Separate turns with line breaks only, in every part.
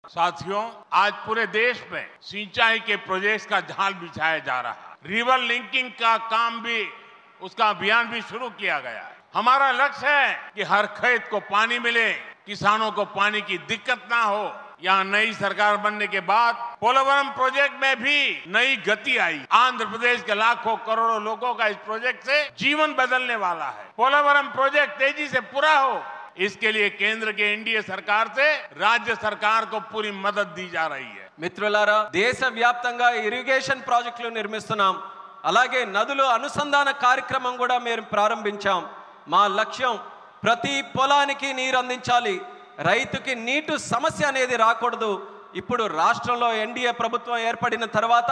साथियों, आज पूरे देश में सिंचाई के प्रोजेक्ट्स का जाल बिछाया जा रहा है। रिवर लिंकिंग का काम भी, उसका अभियान भी शुरू किया गया है। हमारा लक्ष्य है कि हर खेत को पानी मिले, किसानों को पानी की दिक्कत ना हो। यहाँ नई सरकार बनने के बाद पोलवरम प्रोजेक्ट में भी नई गति आई। आंध्र प्रदेश के लाखों करोड़ों लोगों का इस प्रोजेक्ट से जीवन बदलने वाला है। पोलवरम प्रोजेक्ट तेजी से पूरा हो, इसके लिए केंद्र के एनडीए सरकार से राज्य सरकार को पूरी मदद दी जा रही है।
మిత్రులారా, దేశవ్యాప్తంగా ఇరిగేషన్ ప్రాజెక్టులు నిర్మిస్తున్నాం. అలాగే నదుల అనుసంధాన కార్యక్రమం కూడా మేము ప్రారంభించాం. మా లక్ష్యం ప్రతి పొలానికి నీరు అందించాలి. రైతుకి నీటి సమస్య అనేది రాకూడదు. ఇప్పుడు రాష్ట్రంలో ఎన్డీఏ ప్రభుత్వం ఏర్పడిన తర్వాత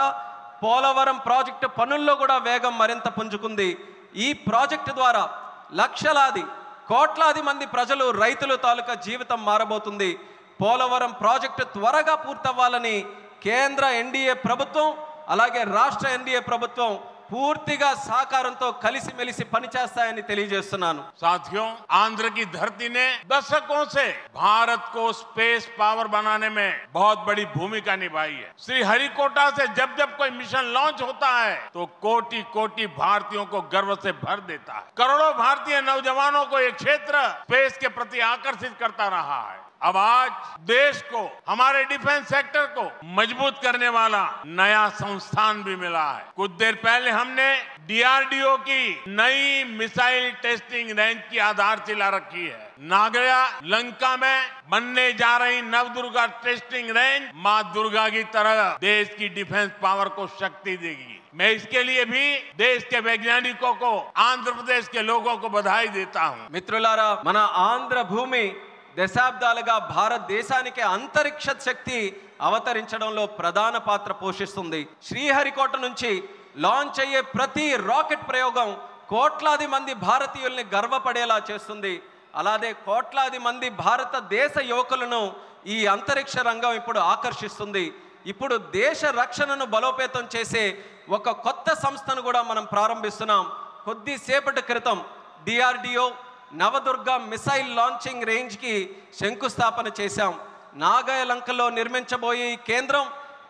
పోలవరం ప్రాజెక్టు పనుల్లో కూడా వేగం మరింత పుంజుకుంది. ఈ ప్రాజెక్టు ద్వారా లక్షలాది కోట్లాది మంది ప్రజలు, రైతుల తాలూకా జీవితం మారబోతుంది. పోలవరం ప్రాజెక్టు త్వరగా పూర్తవ్వాలని కేంద్ర ఎన్డీఏ ప్రభుత్వం అలాగే రాష్ట్ర ఎన్డీఏ ప్రభుత్వం పూర్తిగా సహకారంతో కలిసిమెలిసి పనిచేస్తాయని తెలియజేస్తున్నాను.
साथियों, आंध्र की धरती ने दशकों से भारत को स्पेस पावर बनाने में बहुत बड़ी भूमिका निभाई है। श्री हरिकोटा से जब जब कोई मिशन लॉन्च होता है तो कोटि कोटि भारतीयों को गर्व से भर देता है। करोड़ों भारतीय नौजवानों को ये क्षेत्र स्पेस के प्रति आकर्षित करता रहा है। अब आज देश को, हमारे डिफेंस सेक्टर को मजबूत करने वाला नया संस्थान भी मिला है। कुछ देर पहले हमने डीआरडीओ की नई मिसाइल टेस्टिंग रेंज की आधारशिला रखी है। नागया लंका में बनने जा रही नवदुर्गा टेस्टिंग रेंज मां दुर्गा की तरह देश की डिफेंस पावर को शक्ति देगी। मैं इसके लिए भी देश के वैज्ञानिकों को, आंध्र प्रदेश के लोगों को बधाई देता हूं।
మిత్రులారా, మన ఆంధ్ర భూమి దశాబ్దాలుగా భారతదేశానికి అంతరిక్ష శక్తి అవతరించడంలో ప్రధాన పాత్ర పోషిస్తుంది. శ్రీహరికోట నుంచి లాంచ్ అయ్యే ప్రతి రాకెట్ ప్రయోగం కోట్లాది మంది భారతీయుల్ని గర్వపడేలా చేస్తుంది. అలాగే కోట్లాది మంది భారతదేశ యువకులను ఈ అంతరిక్ష రంగం ఇప్పుడు ఆకర్షిస్తుంది. ఇప్పుడు దేశ రక్షణను బలోపేతం చేసే ఒక కొత్త సంస్థను కూడా మనం ప్రారంభిస్తున్నాం. కొద్దిసేపటి క్రితం డిఆర్డిఓ నవదుర్గ మిసైల్ లాంచింగ్ రేంజ్కి శంకుస్థాపన చేశాం. నాగాయలంకలో నిర్మించబోయే ఈ కేంద్రం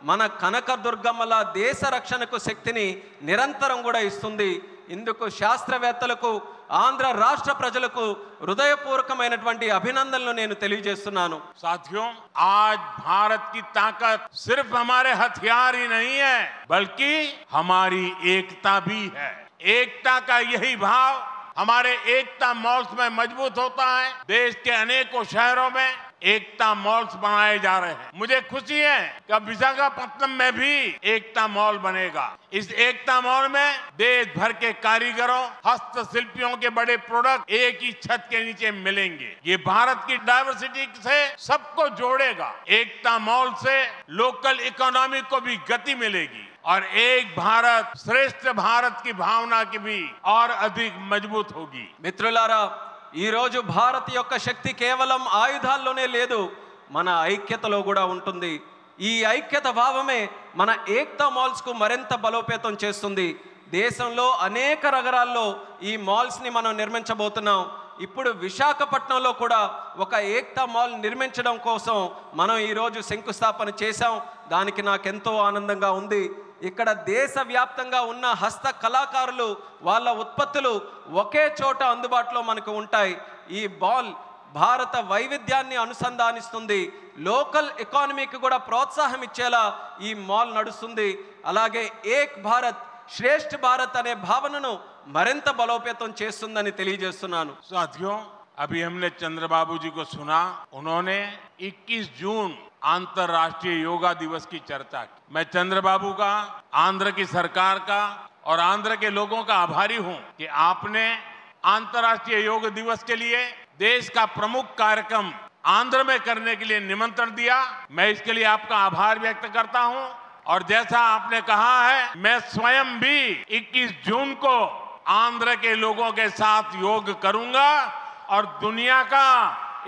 మన కనకదుర్గమ్మల దేశ రక్షణకు శక్తిని నిరంతరం కూడా ఇస్తుంది. ఇందుకు శాస్త్రవేత్తలకు, ఆంధ్ర రాష్ట్ర ప్రజలకు హృదయపూర్వకమైనటువంటి అభినందనలు నేను తెలియజేస్తున్నాను.
साथियों, आज भारत की ताकत सिर्फ हमारे हथियार ही नहीं है, बल्कि हमारी एकता भी है। एकता का यही भाव हमारे एकता मॉल्स में मजबूत होता है। देश के अनेकों शहरों में एकता मॉल्स बनाए जा रहे हैं। मुझे खुशी है कि अब विशाखापट्टनम में भी एकता मॉल बनेगा। इस एकता मॉल में देश भर के कारीगरों, हस्तशिल्पियों के बड़े प्रोडक्ट एक ही छत के नीचे मिलेंगे। ये भारत की डाइवर्सिटी से सबको जोड़ेगा। एकता मॉल से लोकल इकोनॉमी को भी गति मिलेगी और एक भारत श्रेष्ठ भारत की भावना की भी और अधिक मजबूत होगी।
మిత్రులారా, ఈ రోజు భారత్ యొక్క శక్తి కేవలం ఆయుధాల్లోనే లేదు, మన ఐక్యతలో కూడా ఉంటుంది. ఈ ఐక్యత భావమే మన ఏక్తా మాల్స్ కు మరింత బలోపేతం చేస్తుంది. దేశంలో అనేక నగరాల్లో ఈ మాల్స్ ని మనం నిర్మించబోతున్నాం. ఇప్పుడు విశాఖపట్నంలో కూడా ఒక ఏక్తా మాల్ నిర్మించడం కోసం మనం ఈరోజు శంకుస్థాపన చేశాం. దానికి నాకెంతో ఆనందంగా ఉంది. ఇక్కడ దేశవ్యాప్తంగా ఉన్న హస్త కళాకారులు వాళ్ళ ఉత్పత్తులు ఒకే చోట అందుబాటులో మనకు ఉంటాయి. ఈ మాల్ భారత వైవిధ్యాన్ని అనుసంధానిస్తుంది. లోకల్ ఎకానమీకి కూడా ప్రోత్సాహం ఇచ్చేలా ఈ మాల్ నడుస్తుంది. అలాగే ఏక్ భారత్ శ్రేష్ఠ భారత్ అనే భావనను మరింత బలోపేతం చేస్తుందని తెలియజేస్తున్నాను.
साथियों, अभी हमने चंद्रबाबू जी को सुना। उन्होंने 21 जून अंतर्राष्ट्रीय योगा दिवस की चर्चा की। मैं चंद्रबाबू का, आंध्र की सरकार का और आंध्र के लोगों का आभारी हूं कि आपने अंतर्राष्ट्रीय योग दिवस के लिए देश का प्रमुख कार्यक्रम आंध्र में करने के लिए निमंत्रण दिया। मैं इसके लिए आपका आभार व्यक्त करता हूं और जैसा आपने कहा है, मैं स्वयं भी 21 जून को आंध्र के लोगों के साथ योग करूंगा और दुनिया का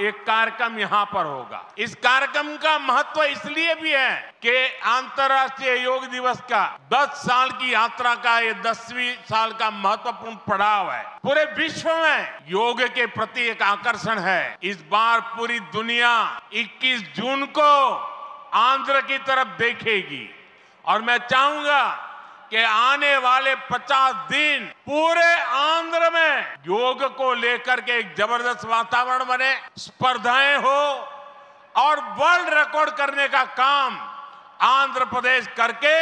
एक कार्यक्रम यहां पर होगा। इस कार्यक्रम का महत्व इसलिए भी है कि अंतर्राष्ट्रीय योग दिवस का 10 साल की यात्रा का ये 10वीं साल का महत्वपूर्ण पड़ाव है। पूरे विश्व में योग के प्रति एक आकर्षण है। इस बार पूरी दुनिया 21 जून को आंध्र की तरफ देखेगी। और मैं चाहूंगा कि आने वाले 50 दिन पूरे आंध्र में योग को लेकर के एक जबरदस्त वातावरण बने, स्पर्धाएं हो और वर्ल्ड रिकॉर्ड करने का काम आंध्र प्रदेश करके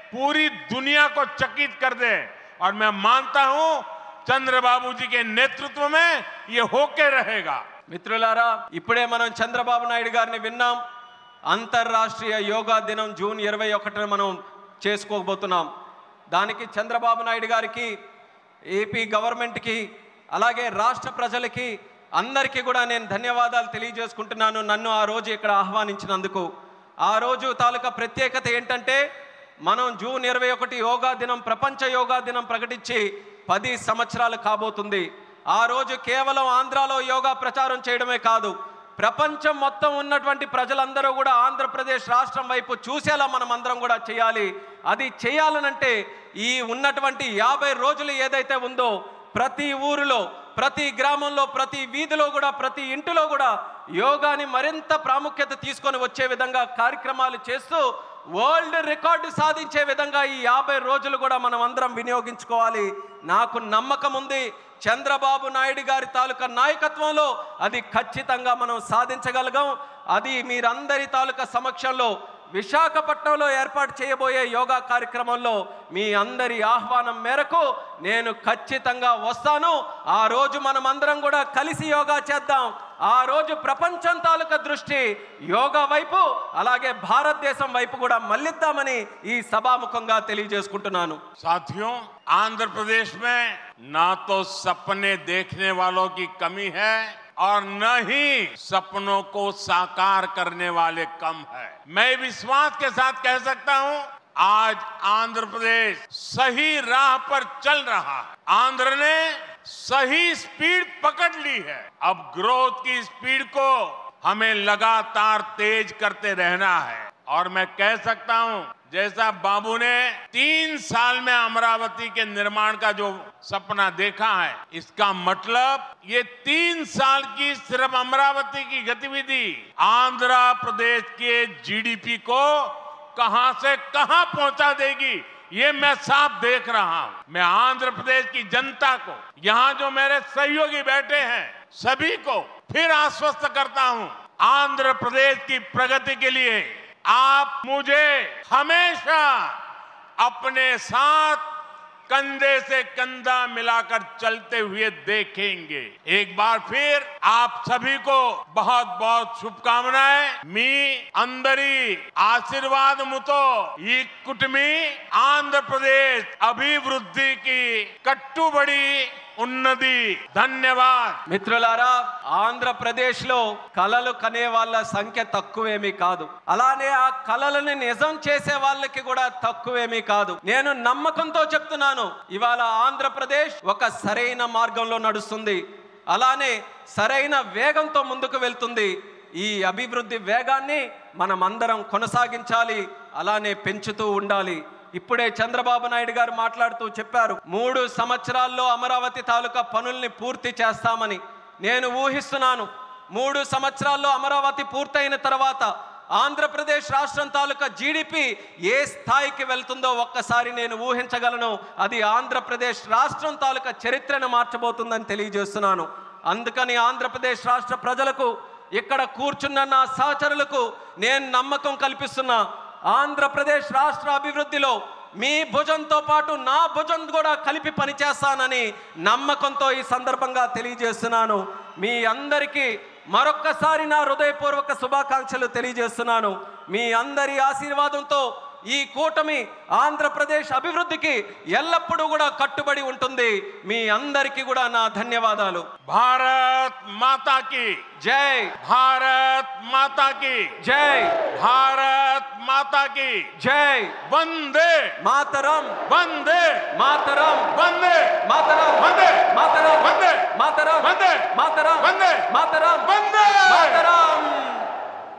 पूरी दुनिया को चकित कर दे। और मैं मानता हूं चंद्रबाबू जी के नेतृत्व में ये होके रहेगा।
మిత్రులారా, ఇప్పుడే మనం చంద్రబాబు నాయుడు గారిని విన్నాం. అంతర్రాష్ట్రీయ యోగా దినం జూన్ 21న మనం చేసుకోబోతున్నాం. దానికి చంద్రబాబు నాయుడు గారికి, ఏపీ గవర్నమెంట్కి, అలాగే రాష్ట్ర ప్రజలకి అందరికీ కూడా నేను ధన్యవాదాలు తెలియజేసుకుంటున్నాను. నన్ను ఆ రోజు ఇక్కడ ఆహ్వానించినందుకు. ఆ రోజు తాలూకా ప్రత్యేకత ఏంటంటే, మనం జూన్ 21 యోగా దినం, ప్రపంచ యోగా దినం ప్రకటించి 10 సంవత్సరాలు కాబోతుంది. ఆ రోజు కేవలం ఆంధ్రాలో యోగా ప్రచారం చేయడమే కాదు, ప్రపంచం మొత్తం ఉన్నటువంటి ప్రజలందరూ కూడా ఆంధ్రప్రదేశ్ రాష్ట్రం వైపు చూసేలా మనం అందరం కూడా చేయాలి. అది చేయాలనంటే ఈ ఉన్నటువంటి 50 రోజులు ఏదైతే ఉందో, ప్రతి ఊరిలో, ప్రతి గ్రామంలో, ప్రతి వీధిలో కూడా, ప్రతి ఇంటిలో కూడా యోగాని మరింత ప్రాముఖ్యత తీసుకొని వచ్చే విధంగా కార్యక్రమాలు చేస్తూ వరల్డ్ రికార్డు సాధించే విధంగా ఈ 50 రోజులు కూడా మనం అందరం వినియోగించుకోవాలి. నాకు నమ్మకం ఉంది, చంద్రబాబు నాయుడు గారి తాలూకా నాయకత్వంలో అది ఖచ్చితంగా మనం సాధించగలగాం. అది మీరందరి తాలూకా సమక్షంలో విశాఖపట్నంలో ఏర్పాటు చేయబోయే యోగా కార్యక్రమంలో మీ అందరి ఆహ్వానం మేరకు నేను ఖచ్చితంగా వస్తాను. ఆ రోజు మనం అందరం కూడా కలిసి యోగా చేద్దాం. ఆ రోజు ప్రపంచం తాలూకా దృష్టి యోగా వైపు, అలాగే భారతదేశం వైపు కూడా మళ్ళిద్దామని ఈ సభాముఖంగా తెలియజేసుకుంటున్నాను.
साथियों, आंध्र प्रदेश में ना तो सपने देखने वालों की कमी है और न ही सपनों को साकार करने वाले कम है। मैं विश्वास के साथ कह सकता हूं, आज आंध्र प्रदेश सही राह पर चल रहा है। आंध्र ने सही स्पीड पकड़ ली है। अब ग्रोथ की स्पीड को हमें लगातार तेज करते रहना है। और मैं कह सकता हूं, जैसा बाबू ने 3 साल में अमरावती के निर्माण का जो सपना देखा है, इसका मतलब ये 3 साल की सिर्फ अमरावती की गतिविधि आंध्र प्रदेश के जीडीपी को कहां से कहां पहुंचा देगी, ये मैं साफ देख रहा हूं। मैं आंध्र प्रदेश की जनता को, यहां जो मेरे सहयोगी बैठे हैं, सभी को फिर आश्वस्त करता हूं, आंध्र प्रदेश की प्रगति के लिए आप मुझे हमेशा अपने साथ कंधे से कंधा मिलाकर चलते हुए देखेंगे। एक बार फिर आप सभी को बहुत बहुत शुभकामनाएं. मी अंदरी आशीर्वाद मुतो ఈ కుటుంబీ ఆంధ్రప్రదేశ్ అభివృద్ధికి కట్టుబడి ఉన్నది. ధన్యవాద్.
మిత్రులారా, ఆంధ్రప్రదేశ్ లో కలలు కనే వాళ్ళ సంఖ్య తక్కువేమీ కాదు, అలానే ఆ కలలని నిజం చేసే వాళ్ళకి కూడా తక్కువేమీ కాదు. నేను నమ్మకంతో చెప్తున్నాను, ఇవాళ ఆంధ్రప్రదేశ్ ఒక సరైన మార్గంలో నడుస్తుంది, అలానే సరైన వేగంతో ముందుకు వెళ్తుంది. ఈ అభివృద్ధి వేగాన్ని మనం అందరం కొనసాగించాలి, అలానే పెంచుతూ ఉండాలి. ఇప్పుడే చంద్రబాబు నాయుడు గారు మాట్లాడుతూ చెప్పారు, 3 సంవత్సరాల్లో అమరావతి తాలూకా పనుల్ని పూర్తి చేస్తామని. నేను ఊహిస్తున్నాను, 3 సంవత్సరాల్లో అమరావతి పూర్తయిన తర్వాత ఆంధ్రప్రదేశ్ రాష్ట్రం తాలూకా జీడిపి ఏ స్థాయికి వెళ్తుందో ఒక్కసారి నేను ఊహించగలను. అది ఆంధ్రప్రదేశ్ రాష్ట్రం తాలూకా చరిత్రను మార్చబోతుందని తెలియజేస్తున్నాను. అందుకని ఆంధ్రప్రదేశ్ రాష్ట్ర ప్రజలకు, ఇక్కడ కూర్చున్న నా సహచరులకు నేను నమ్మకం కల్పిస్తున్నా, ఆంధ్రప్రదేశ్ రాష్ట్ర అభివృద్ధిలో మీ భుజంతో పాటు నా భుజం కూడా కలిపి పనిచేస్తానని నమ్మకంతో ఈ సందర్భంగా తెలియజేస్తున్నాను. మీ అందరికీ మరొక్కసారి నా హృదయపూర్వక శుభాకాంక్షలు తెలియజేస్తున్నాను. మీ అందరి ఆశీర్వాదంతో ఈ కూటమి ఆంధ్రప్రదేశ్ అభివృద్ధికి ఎల్లప్పుడూ కూడా కట్టుబడి ఉంటుంది. మీ అందరికీ కూడా నా ధన్యవాదాలు.
భారత్ మాతా की
జై,
भारत माता की
జై,
भारत माता की
జై.
वंदे
మాతరం,
वंदे
మాతరం,
वंदे
మాతరం,
वंदे
మాతరం,
वंदे
మాతరం,
वंदे
మాతరం,
वंदे
మాతరం,
वंदे
మాతరం.